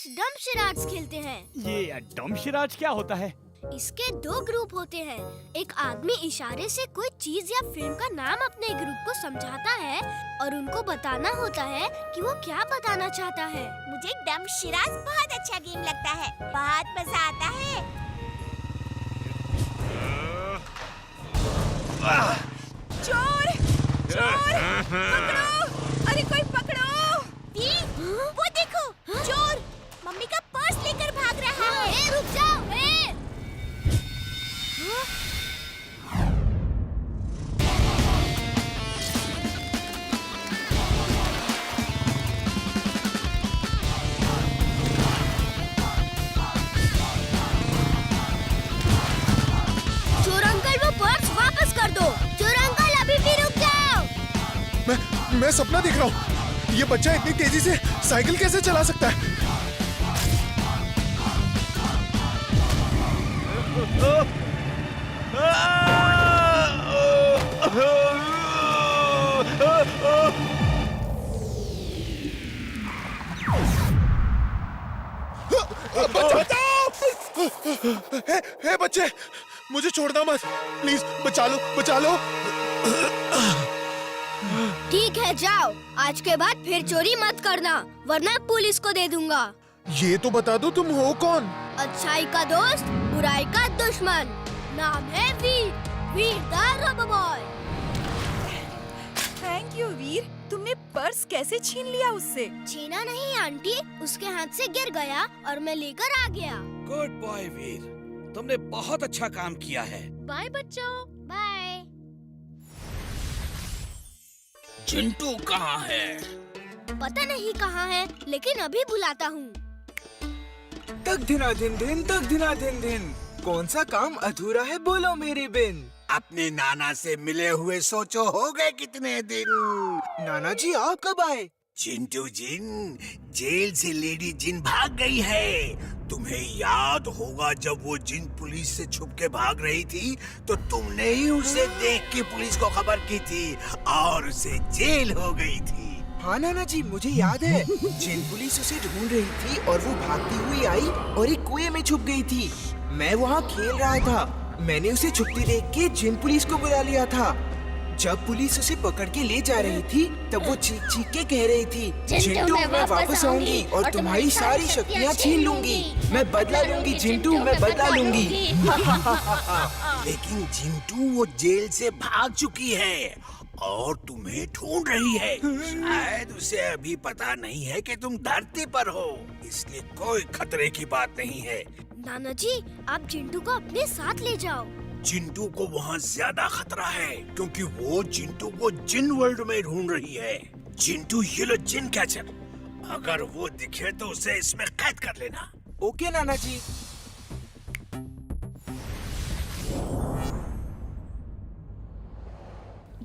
Birds डम्बशिराड्स खेलते हैं। ये डम्बशिराड्स क्या होता है? इसके दो ग्रुप होते हैं। एक आदमी इशारे से कोई चीज या फिल्म का नाम अपने ग्रुप को समझाता है और उनको बताना होता है कि वो क्या बताना चाहता है। मुझे डम्बशिराड्स बहुत अच्छा गेम लगता है, बहुत मजा आता है। चोर! चोर! पकड़ो! अरे कोई पकड़ो! वो देखो, चोर मम्मी का पर्स लेकर भाग रहा है। रुक जाओ! चोर अंकल, वो पर्स वापस कर दो। चोर अंकल, अभी भी रुक जाओ। मैं सपना देख रहा हूँ। ये बच्चा इतनी तेजी से साइकिल कैसे चला सकता है? हे बच्चे, मुझे छोड़ना मत, प्लीज बचा लो, बचा लो। ठीक है, जाओ। आज के बाद फिर चोरी मत करना, वरना पुलिस को दे दूंगा। ये तो बता दो, तुम हो कौन? अच्छाई का दोस्त, बुराई का दुश्मन। नाम है Veer, Veer the rubber boy. Thank you Veer, तुमने पर्स कैसे छीन लिया उससे? छीना नहीं आंटी, उसके हाथ से गिर गया और मैं लेकर आ गया। गुड बॉय वीर, तुमने बहुत अच्छा काम किया है। बाय बच्चों। बाय। चिंटू कहाँ है? पता नहीं कहाँ है, लेकिन अभी बुलाता हूँ। तक धिना धिन धिन, तक धिना धिन धिन। कौन सा काम अधूरा है, बोलो मेरी बिन। अपने नाना से मिले हुए सोचो हो गए कितने दिन। नाना जी आप कब आए? चिंटू जिन, जेल से लेडी जिन भाग गई है। तुम्हें याद होगा जब वो जिन पुलिस से छुप के भाग रही थी, तो तुमने ही उसे देख के पुलिस को खबर की थी और उसे जेल हो गई थी। हाँ नाना जी, मुझे याद है। जिन पुलिस उसे ढूंढ रही थी और वो भागती हुई आई और एक कुएं में छुप गई थी। मैं वहाँ खेल रहा था, मैंने उसे छुपती देख के जिन पुलिस को बुला लिया था। जब पुलिस उसे पकड़ के ले जा रही थी, तब वो चीख चीख के कह रही थी, चिंटू मैं वापस आऊंगी और तुम्हारी सारी शक्तियाँ छीन लूंगी। मैं बदला लूंगी चिंटू, मैं बदला लूंगी। लेकिन चिंटू वो जेल से भाग चुकी है और तुम्हें ढूंढ रही है। शायद उसे अभी पता नहीं है कि तुम धरती पर हो, इसलिए कोई खतरे की बात नहीं है। नाना जी, आप चिंटू को अपने साथ ले जाओ। चिंटू को वहाँ ज्यादा खतरा है, क्योंकि वो चिंटू को जिन वर्ल्ड में ढूंढ रही है। चिंटू ये लो जिन कैचर, अगर वो दिखे तो उसे इसमें कैद कर लेना। ओके नाना जी।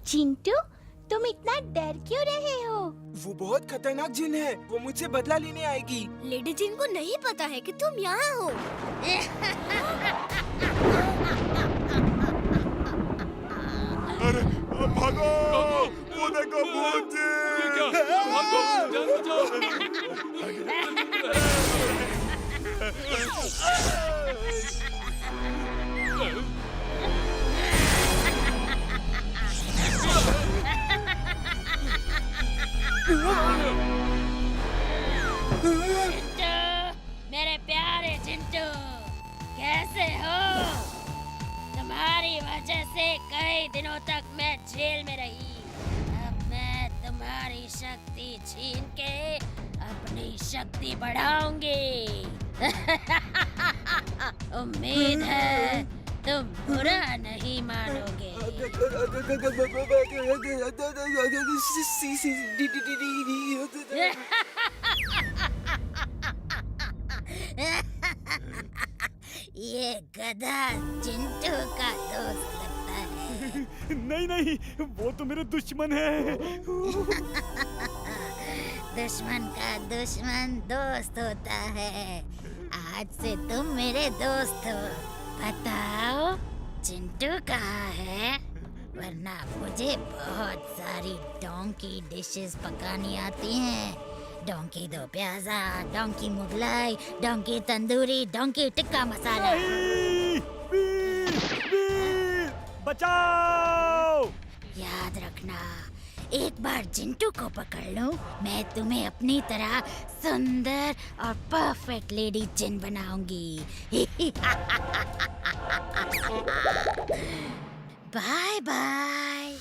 चिंटू, तुम इतना डर क्यों रहे हो? वो बहुत खतरनाक जिन है, वो मुझसे बदला लेने आएगी। लेडी जिन को नहीं पता है कि तुम यहाँ हो। अरे भागो, वो देखो भूत जी। चिंटू, मेरे प्यारे चिंटू, कैसे हो? तुम्हारी वजह से कई दिनों तक मैं जेल में रही। अब मैं तुम्हारी शक्ति छीन के अपनी शक्ति बढ़ाऊंगी। उम्मीद है तुम बुरा नहीं मानोगे। ये गधा चिंटू का दोस्त लगता है। नहीं नहीं, वो तो मेरे दुश्मन है। दुश्मन का दुश्मन दोस्त होता है। आज से तुम मेरे दोस्त हो। बताओ चिंटू कहाँ है? वरना मुझे बहुत सारी डोंकी डिशेस पकानी आती हैं। Donkey do pyaza, donkey Mughlai, donkey tandoori, donkey tikka masala. नहीं! वीर! वीर! बचाओ! याद रखना, एक बार जिंटू को पकड़ लूं, मैं तुम्हें अपनी तरह सुंदर और परफेक्ट लेडी जिन बनाऊंगी। Bye bye.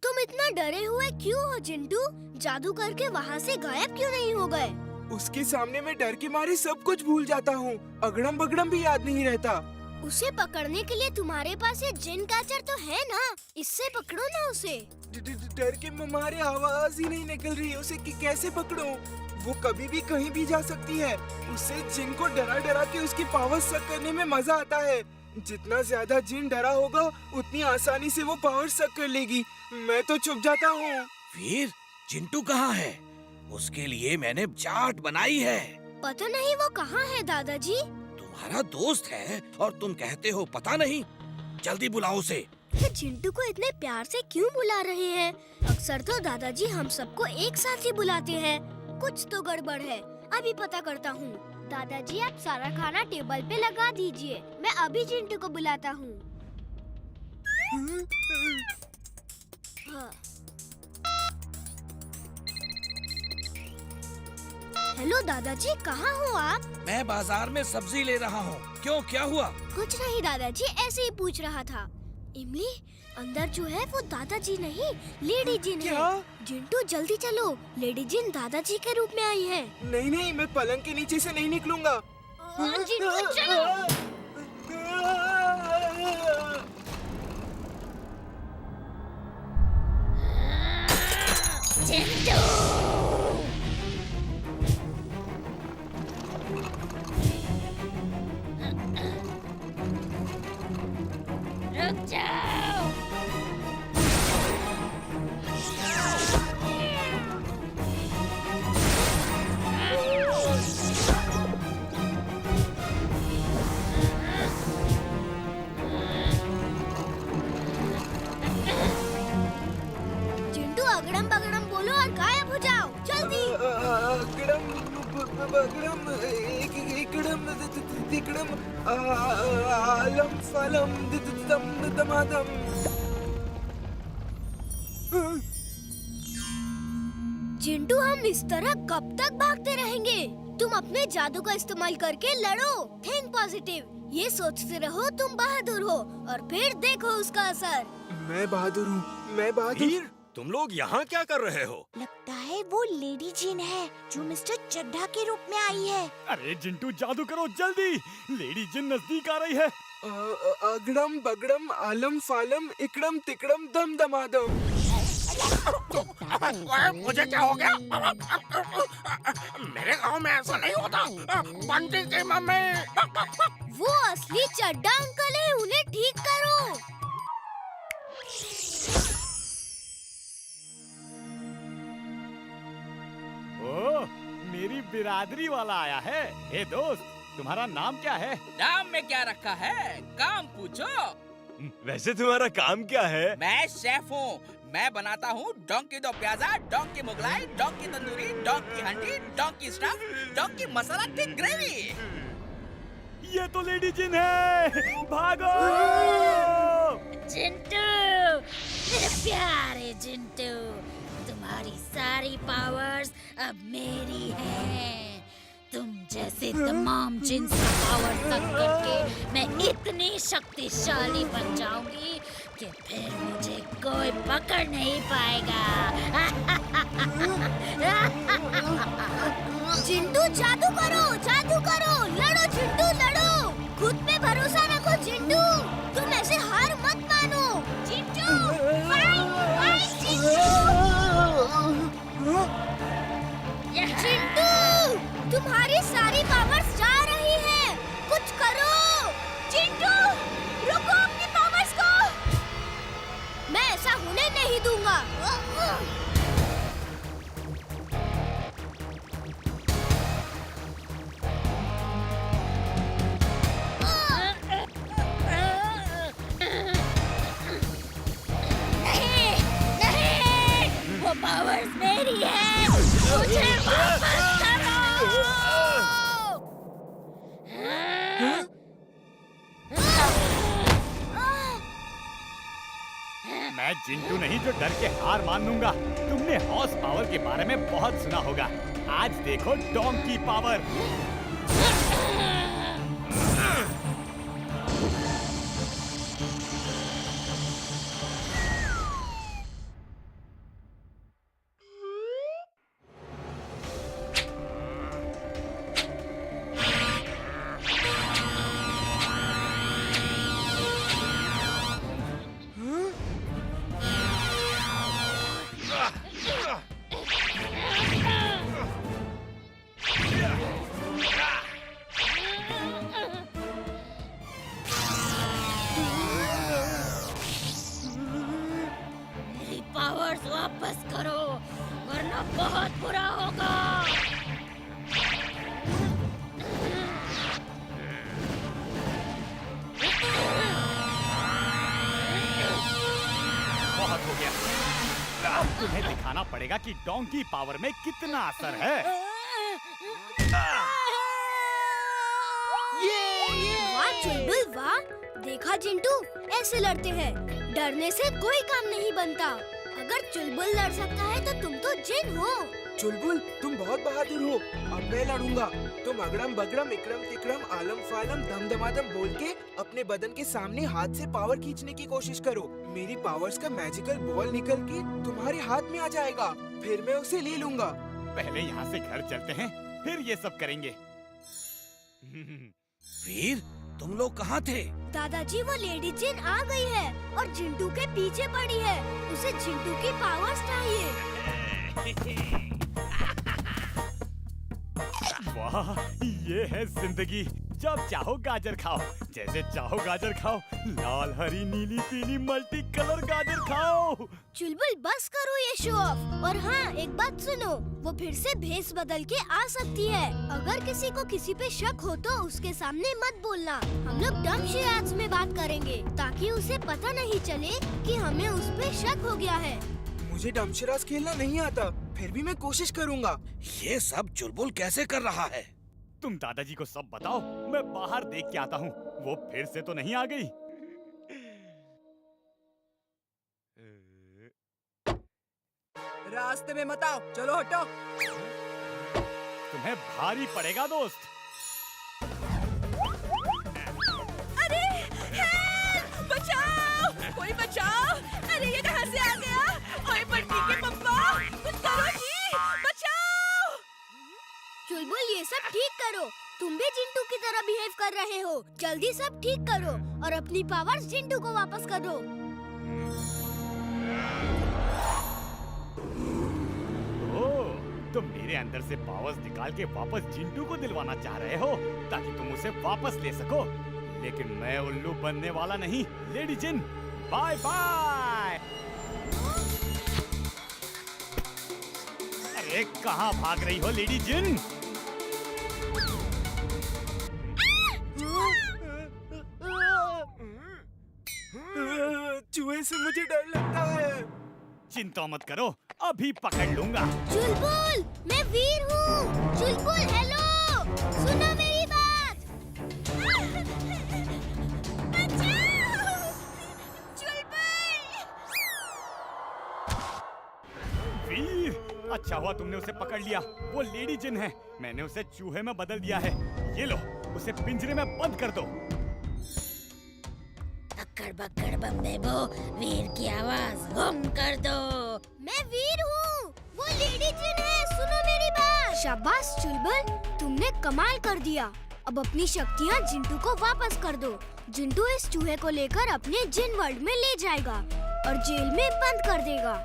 तुम इतना डरे हुए क्यों हो चिंटू? जादू करके वहाँ से गायब क्यों नहीं हो गए? उसके सामने मैं डर के मारे सब कुछ भूल जाता हूँ। अगड़म बगड़म भी याद नहीं रहता। उसे पकड़ने के लिए तुम्हारे पास ये जिन कैचर तो है ना, इससे पकड़ो ना उसे। डर के मारे आवाज ही नहीं निकल रही। उसे कैसे पकड़ूं? वो कभी भी कहीं भी जा सकती है। उसे जिन को डरा डरा के उसकी पावर सक करने में मजा आता है। जितना ज्यादा जिन डरा होगा उतनी आसानी से वो पावर सक कर लेगी। मैं तो छुप जाता हूँ। वीर, चिंटू कहाँ है? उसके लिए मैंने चाट बनाई है। पता नहीं वो कहाँ है दादाजी। तुम्हारा दोस्त है और तुम कहते हो पता नहीं। जल्दी बुलाओ उसे। ये चिंटू को इतने प्यार से क्यों बुला रहे हैं? अक्सर तो दादाजी हम सबको एक साथ ही बुलाते हैं। कुछ तो गड़बड़ है, अभी पता करता हूँ। दादाजी आप सारा खाना टेबल पे लगा दीजिए, मैं अभी चिंटू को बुलाता हूँ। हाँ। हेलो दादाजी, कहाँ हो आप? मैं बाजार में सब्जी ले रहा हूँ। क्यों, क्या हुआ? कुछ नहीं दादाजी, ऐसे ही पूछ रहा था। इमली, अंदर जो है वो दादाजी नहीं, लेडी जिन है। क्या? जिंटू जल्दी चलो, लेडी जिन दादाजी के रूप में आई है। नहीं नहीं, मैं पलंग के नीचे से नहीं निकलूंगा। जिंटू चलो। जिंटू! रुक जाओ। जिंटू अगड़म बगड़म बोलो और गायब हो जाओ, जल्दी। अगड़म बगड़म इकड़म तिकड़म आलम फलम दम दमादम। जिंटू हम इस तरह कब तक भागते रहेंगे? तुम अपने जादू का इस्तेमाल करके लड़ो। थिंक पॉजिटिव, ये सोचते रहो तुम बहादुर हो और फिर देखो उसका असर। मैं बहादुर हूँ, मैं बहादुर। वीर, तुम लोग यहाँ क्या कर रहे हो? लगता है वो लेडी जिन है जो मिस्टर चड्ढा के रूप में आई है। अरे जिंटू, जादू करो जल्दी, लेडी जिन नजदीक आ रही है। अगड़म बगड़म आलम फालम इकड़म तिकड़म दम दमादम। मुझे क्या हो गया? मेरे गांव में ऐसा नहीं होता। बंटी की मम्मी। वो असली चड्ढा अंकल है, उन्हें ठीक करो। ओ, मेरी बिरादरी वाला आया है। हे दोस्त, तुम्हारा नाम क्या है? नाम में क्या रखा है, काम पूछो। वैसे तुम्हारा काम क्या है? मैं शेफ हूँ। मैं बनाता हूँ donkey do pyaza, donkey Mughlai, donkey tandoori, donkey handi, donkey stuff, donkey masala thick gravy. ये तो लेडी जिन है, भागो! जिंटू, मेरे प्यारे जिंटू, तुम्हारी सारी पावर्स अब मेरी हैं। तुम जैसे तमाम जिन्स का पावर तक करके मैं इतनी शक्तिशाली बन जाऊंगी कि फिर मुझे कोई पकड़ नहीं पाएगा। जिंटू जादू करो, लड़ो जिंटू लड़ो। खुद पे भरोसा रखो जिंटू, तुम ऐसे हार मत मानो। जिंटू, फाइट जिंटू, तुम्हारी सारी पावर्स जा रही हैं। कुछ करो जिंटू, रुको अपनी पावर्स को। मैं ऐसा होने नहीं दूंगा। नहीं, नहीं, वो पावर्स मेरी मेरी है, मुझे वापस करो। मैं जिंटू नहीं जो डर के हार मान लूंगा। तुमने हॉर्स पावर के बारे में बहुत सुना होगा, आज देखो डोंकी पावर। मेरी पावर्स वापस करो, वरना बहुत बुरा होगा। बहुत हो गया, अब तुम्हें दिखाना पड़ेगा कि डोंकी पावर में कितना असर है। वाह चुलबुल वाह, देखा जिंटू, ऐसे लड़ते हैं, डरने से कोई काम नहीं बनता। अगर चुलबुल लड़ सकता है तो तुम तो जिन हो। चुलबुल, तुम बहुत बहादुर हो। अब मैं लड़ूंगा। तुम अगड़म बगड़म इकड़म तिकड़म आलम फालम दम दमादम बोल के अपने बदन के सामने हाथ से पावर खींचने की कोशिश करो। मेरी पावर्स का मैजिकल बॉल निकल के तुम्हारे हाथ में आ जाएगा, फिर मैं उसे ले लूंगा। पहले यहाँ से घर चलते हैं, फिर ये सब करेंगे। वीर, तुम लोग कहाँ थे? दादाजी, वो लेडी जिन आ गई है और जिंटू के पीछे पड़ी है। उसे जिंटू की पावर्स चाहिए। वाह, ये है जिंदगी। जब चाहो गाजर खाओ, जैसे चाहो गाजर खाओ, लाल हरी नीली पीली मल्टी कलर गाजर खाओ। चुलबुल बस करो ये शो ऑफ। और हाँ, एक बात सुनो, वो फिर से भेस बदल के आ सकती है। अगर किसी को किसी पे शक हो तो उसके सामने मत बोलना। हम लोग डम शराड्स में बात करेंगे ताकि उसे पता नहीं चले कि हमें उस पे शक हो गया है। मुझे डमशराज खेलना नहीं आता, फिर भी मैं कोशिश करूंगा। ये सब चुलबुल कैसे कर रहा है? तुम दादाजी को सब बताओ, मैं बाहर देख के आता हूँ। वो फिर से तो नहीं आ गई? रास्ते में मत आओ, चलो हटो। तुम्हें भारी पड़ेगा दोस्त। अरे हेल्प! बचाओ, कोई बचाओ! अरे ये कहाँ से आ गया? ओए बंटी के पप्पा, कुछ करो जी, बचाओ! चुलबुल, ये सब ठीक करो। तुम भी जिंटू की तरह बिहेव कर रहे हो। जल्दी सब ठीक करो और अपनी पावर्स जिंटू को वापस कर दो। तुम मेरे अंदर से पावर्स निकाल के वापस जिंटू को दिलवाना चाह रहे हो ताकि तुम उसे वापस ले सको। लेकिन मैं उल्लू बनने वाला नहीं। लेडी जिन, बाय बाय। अरे कहाँ भाग रही हो लेडी जिन? चूहे से मुझे डर लगता है। चिंता मत करो, अभी पकड़ लूंगा। चुलबुल, मैं वीर हूँ। चुलबुल हेलो, सुनो मेरी बात। वीर, अच्छा हुआ तुमने उसे पकड़ लिया। वो लेडी जिन है, मैंने उसे चूहे में बदल दिया है। ये लो, उसे पिंजरे में बंद कर दो। अक्कड़ बक्कड़ बम बेबो, वीर की आवाज गुम कर दो। मैं वीर हूँ, वो लेडी जिन है, सुनो मेरी बात। शाबाश चुलबुल, तुमने कमाल कर दिया। अब अपनी शक्तियाँ जिंटू को वापस कर दो। जिंटू इस चूहे को लेकर अपने जिन वर्ल्ड में ले जाएगा और जेल में बंद कर देगा।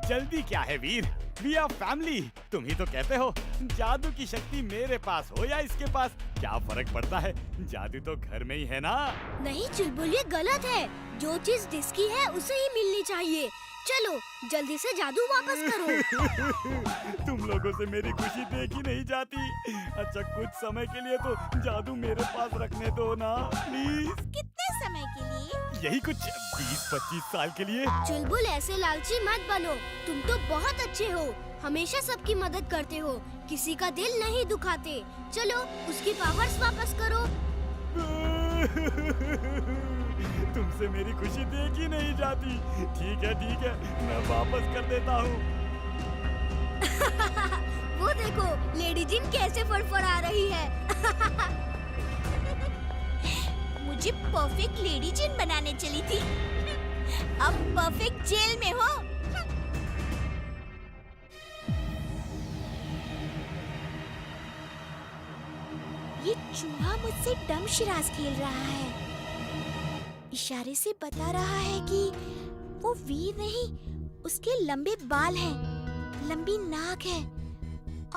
जल्दी क्या है वीर, वी आर फैमिली। तुम ही तो कहते हो जादू की शक्ति मेरे पास हो या इसके पास, क्या फर्क पड़ता है? जादू तो घर में ही है ना। नहीं चुलबुल, ये गलत है। जो चीज जिसकी है उसे ही मिलनी चाहिए। चलो जल्दी से जादू वापस करो। तुम लोगों से मेरी खुशी देखी नहीं जाती। अच्छा कुछ समय के लिए तो जादू मेरे पास रखने दो ना प्लीज। कितने समय के लिए? यही कुछ 20-25 साल के लिए। चुलबुल ऐसे लालची मत बनो, तुम तो बहुत अच्छे हो, हमेशा सबकी मदद करते हो, किसी का दिल नहीं दुखाते। चलो उसकी पावर्स वापस करो। तुमसे मेरी खुशी देखी नहीं जाती। ठीक है, मैं वापस कर देता हूँ। वो देखो लेडी जिन कैसे फड़फड़ा रही है। मुझे परफेक्ट लेडी जिन बनाने चली थी, अब परफेक्ट जेल में हो। ये चूहा मुझसे डम शिराज खेल रहा है, इशारे से बता रहा है कि वो वीर नहीं, उसके लंबे बाल हैं, लंबी नाक है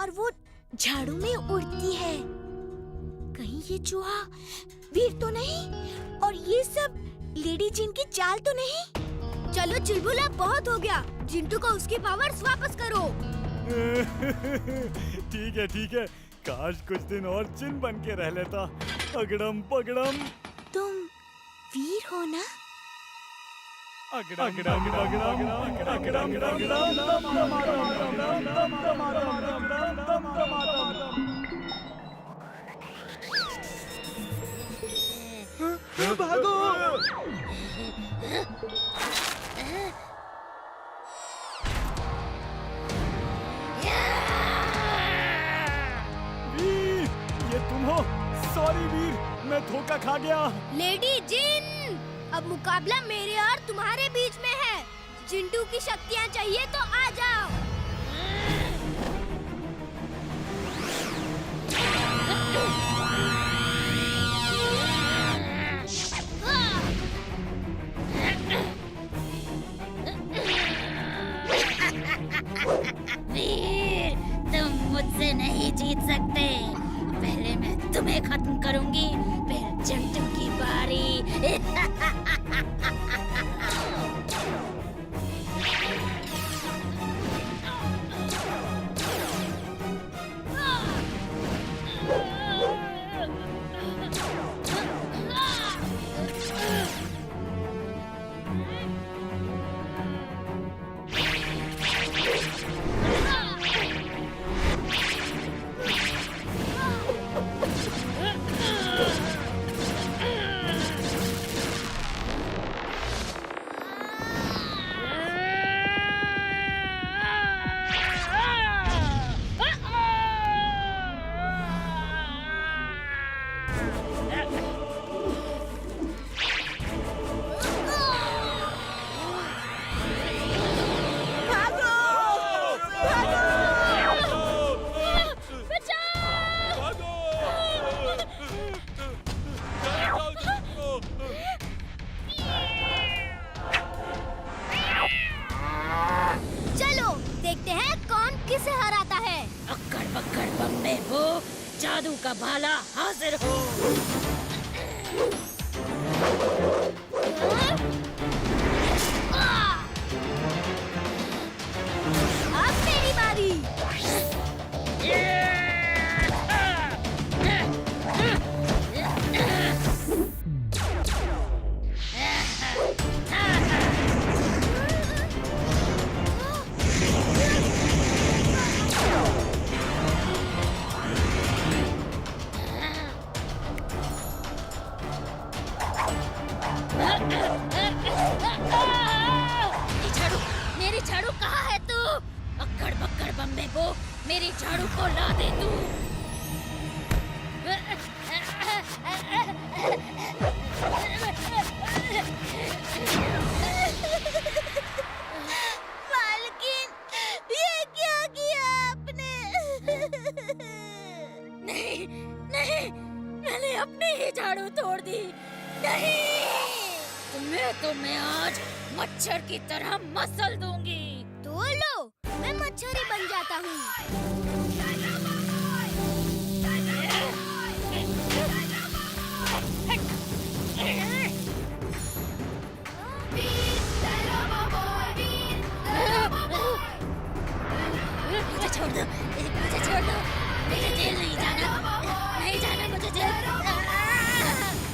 और वो झाड़ू में उड़ती है। कहीं ये चूहा वीर तो नहीं और ये सब लेडी जिन की चाल तो नहीं? चलो चुलबुल अब बहुत हो गया, जिंटू को उसकी पावर्स वापस करो। ठीक है, काश कुछ दिन और जिन बन के रह लेता। अगड़म पगड़म। तुम वीर हो ना? भागो! वीर, ये तुम हो? सॉरी वीर, मैं धोखा खा गया। लेडी जिन, अब मुकाबला मेरे और तुम्हारे बीच में है। जिंटू की शक्तियाँ चाहिए तो आ जाओ। वीर, तुम मुझसे नहीं जीत सकते। पहले मैं तुम्हें खत्म करूंगी, फिर जिंटू की बारी। किसे हराता है? अक्कड़ बक्कड़ बम्बे वो, जादू का भाला हाजिर हो। अब मेरी बारी। मेरी झाड़ू कहाँ है तू? अक्कड़ बक्कड़ बम्बे को मेरी झाड़ू को ला दे तू। मालकिन, ये क्या किया आपने? नहीं नहीं, मैंने अपनी ही झाड़ू तोड़ दी। नहीं, तुम्हें आज मच्छर की तरह मसल दूंगी। तो लो, मैं मच्छर ही बन जाता हूँ। मुझे छोड़ दो, मुझे छोड़ दो, मुझे जेल नहीं जाना, नहीं जाना मुझे जेल।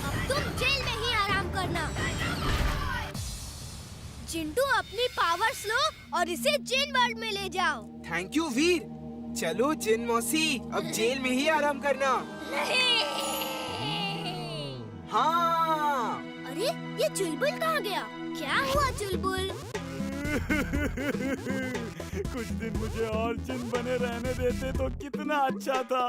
अब तुम जेल में ही आराम करना। पावर्स लो और इसे जिन वर्ल्ड में ले जाओ। थैंक यू वीर। चलो जिन मौसी, अब जेल में ही आराम करना। नहीं। हाँ। अरे ये चुलबुल कहाँ गया? क्या हुआ चुलबुल? कुछ दिन मुझे और जिन बने रहने देते तो कितना अच्छा था।